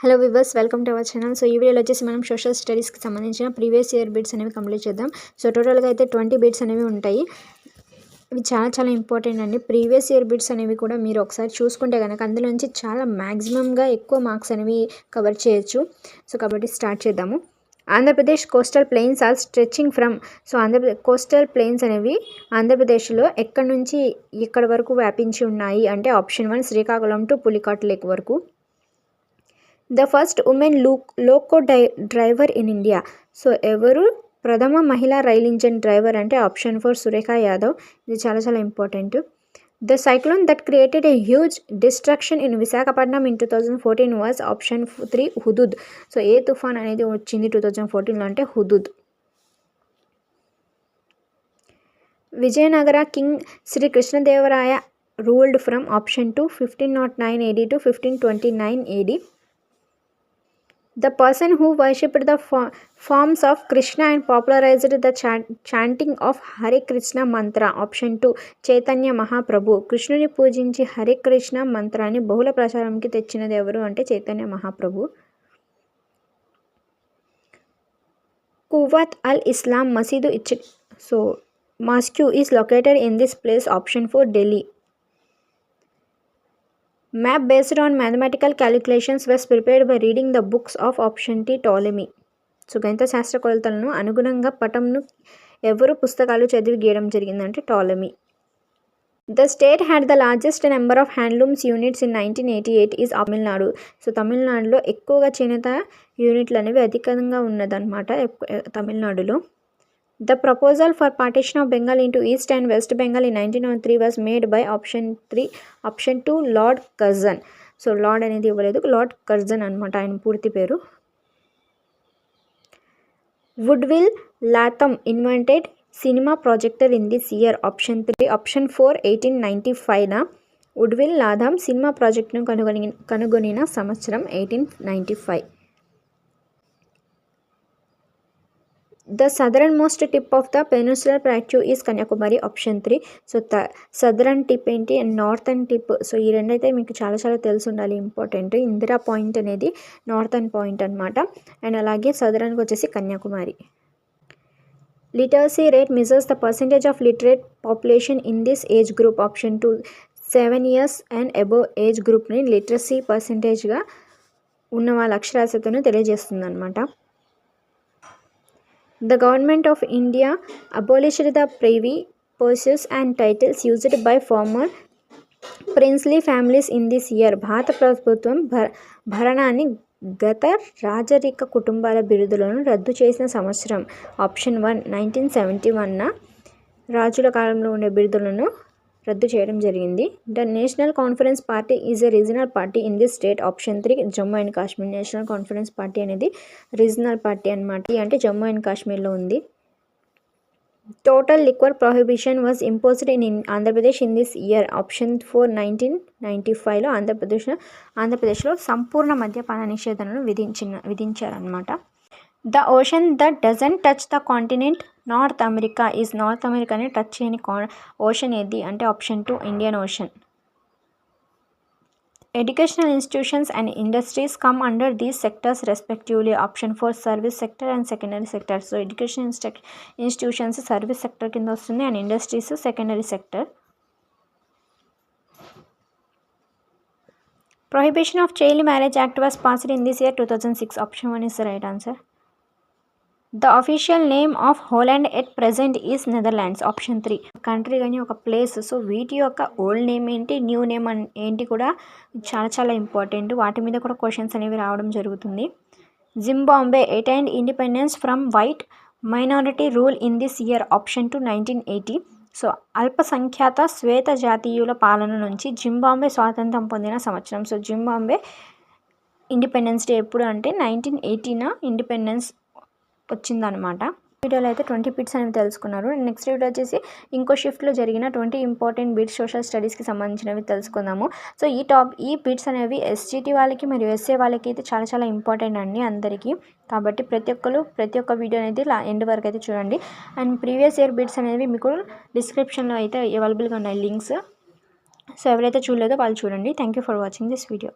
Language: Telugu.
Hello viewers, welcome to our channel. So ఈ వీడియోలో వచ్చేసి మనం సోషల్ స్టడీస్కి సంబంధించిన ప్రీవియస్ ఇయర్ బిట్స్ అనేవి కంప్లీట్ చేద్దాం. సో టోటల్గా అయితే 20 బిట్స్ అనేవి ఉంటాయి. ఇవి చాలా ఇంపార్టెంట్ అండి. ప్రీవియస్ ఇయర్ బిట్స్ అనేవి కూడా మీరు ఒకసారి చూసుకుంటే కనుక అందులో నుంచి చాలా మ్యాక్సిమంగా ఎక్కువ మార్క్స్ అనేవి కవర్ చేయొచ్చు. సో కాబట్టి స్టార్ట్ చేద్దాము. Andhra Pradesh coastal plains are stretching from. So coastal plains అనేవి ఆంధ్రప్రదేశ్లో ఎక్కడి నుంచి ఎక్కడి వరకు వ్యాపించి ఉన్నాయి అంటే option 1 Srikakulam to Pulicat lake వరకు. The first women loco driver in India. So ఎవరు ప్రథమ మహిళా రైల్ ఇంజన్ డ్రైవర్ అంటే ఆప్షన్ 4 సురేఖ యాదవ్. ఇది చాలా important. The cyclone that created a huge destruction in Visakhapatnam in 2014 was option 3 Hudhud. So ఏ తుఫాన్ అనేది వచ్చింది 2014లో అంటే Hudhud. Vijayanagara king Sri Krishnadevaraya ruled from option 2 1509 AD to 1529 AD. The person who worshipped the forms of Krishna and popularized the chanting of Hare Krishna mantra option 2 Chaitanya Mahaprabhu. కృష్ణుని పూజించి హరే కృష్ణ మంత్రాన్ని బహుళ ప్రచారంకి తెచ్చినది ఎవరు అంటే చైతన్య మహాప్రభు. కువత్ అల్ ఇస్లాం మసీదు mosque is located in this place option 4 Delhi. Map based on mathematical calculations was prepared by reading the books of option T Ptolemy. So గణిత శాస్త్ర కొలతలను అనుగుణంగా పటంను ఎవరు పుస్తకాలు చదివి గీయడం జరిగిందంటే Ptolemy. The state had the largest number of handlooms units in 1988 is Tamil Nadu. So తమిళనాడులో ఎక్కువగా చేనేత యూనిట్లు అనేవి అధికంగా ఉన్నదన్నమాట తమిళనాడులో. The proposal for partition of Bengal into East and West Bengal in 1903 was made by option 2 Lord Curzon. So lord అనేది ఇవ్వలేదు, లార్డ్ కర్జన్ అనమాట ఆయన పూర్తి పేరు. Woodville Latham invented cinema projector in this year option 3 option 4 1895. Woodville Latham cinema ప్రాజెక్ట్ను కనుగొనిన సంవత్సరం 1895. The southernmost tip of the peninsular plateau is Kanyakumari option 3. So southern tip ఏంటి అండ్ నార్థన్ టిప్. సో ఈ రెండైతే మీకు చాలా తెలిసి ఉండాలి, ఇంపార్టెంట్. ఇందిరా పాయింట్ అనేది నార్థన్ పాయింట్ అనమాట, అండ్ అలాగే సదరన్కి వచ్చేసి Kanyakumari. Literacy rate measures the percentage of literate population in this age group option 2 7 years and above age గ్రూప్ని లిటరసీ పర్సెంటేజ్గా ఉన్న వాళ్ళ అక్షరాస్యతను తెలియజేస్తుంది అనమాట. The government of India abolished the privy purses and titles used by former princely families in this year. భారత ప్రభుత్వం భరణాన్ని గత రాజరిక కుటుంబాల బిరుదులను రద్దు చేసిన సంవత్సరం ఆప్షన్ 1 1971. రాజుల కాలంలో ఉండే బిరుదులను రద్దు చేయడం జరిగింది. The national conference party is a regional party in this state option 3 Jammu and Kashmir. National conference party అనేది రీజనల్ పార్టీ అనమాట, అంటే జమ్మూ అండ్ కాశ్మీర్లో ఉంది. Total liquor prohibition was imposed in Andhra Pradesh in this year option 4 1995. ఆంధ్రప్రదేశ్లో సంపూర్ణ మద్యపాన నిషేధనను విధించారనమాట. The ocean that doesn't touch the continent north America is north అమెరికాని టచ్ చేయని ఓషన్ ఏది అంటే option 2 Indian ocean. Educational institutions and industries come under these sectors respectively option 4 service sector and secondary sector. So education institutions service sector కింద వస్తుంది and industries secondary sector. Prohibition of child marriage act was passed in this year 2006 option 1 is the right answer. The official name of Holland at present is Netherlands option 3. Country కానీ ఒక ప్లేస్. సో వీటి యొక్క ఓల్డ్ నేమ్ ఏంటి, న్యూ నేమ్ ఏంటి కూడా చాలా ఇంపార్టెంట్. వాటి మీద కూడా క్వశ్చన్స్ అనేవి రావడం జరుగుతుంది. Zimbabwe attained independence from white minority rule in this year option 2 1980. So అల్పసంఖ్యాత శ్వేత జాతీయుల పాలన నుంచి జింబాబ్వే స్వాతంత్రం పొందిన సంవత్సరం. సో జింబాబ్వే ఇండిపెండెన్స్ డే ఎప్పుడు అంటే 1980 ఇండిపెండెన్స్ వచ్చిందనమాట. వీడియోలో అయితే 20 బిట్స్ అనేవి తెలుసుకున్నారు. నెక్స్ట్ వీడియో వచ్చేసి ఇంకో షిఫ్ట్లో జరిగిన 20 ఇంపార్టెంట్ బిట్స్ సోషల్ స్టడీస్కి సంబంధించినవి తెలుసుకుందాము. సో ఈ బిట్స్ అనేవి ఎస్జిటి వాళ్ళకి మరియు ఎస్ఏ వాళ్ళకి అయితే చాలా ఇంపార్టెంట్ అండి అందరికీ. కాబట్టి ప్రతి ఒక్క వీడియో అనేది ఎండ్ వరకు అయితే చూడండి. అండ్ ప్రీవియస్ ఇయర్ బిట్స్ అనేవి మీకు డిస్క్రిప్షన్లో అయితే అవైలబుల్గా ఉన్నాయి లింక్స్. సో ఎవరైతే చూడలేదో వాళ్ళు చూడండి. Thank you for watching this video.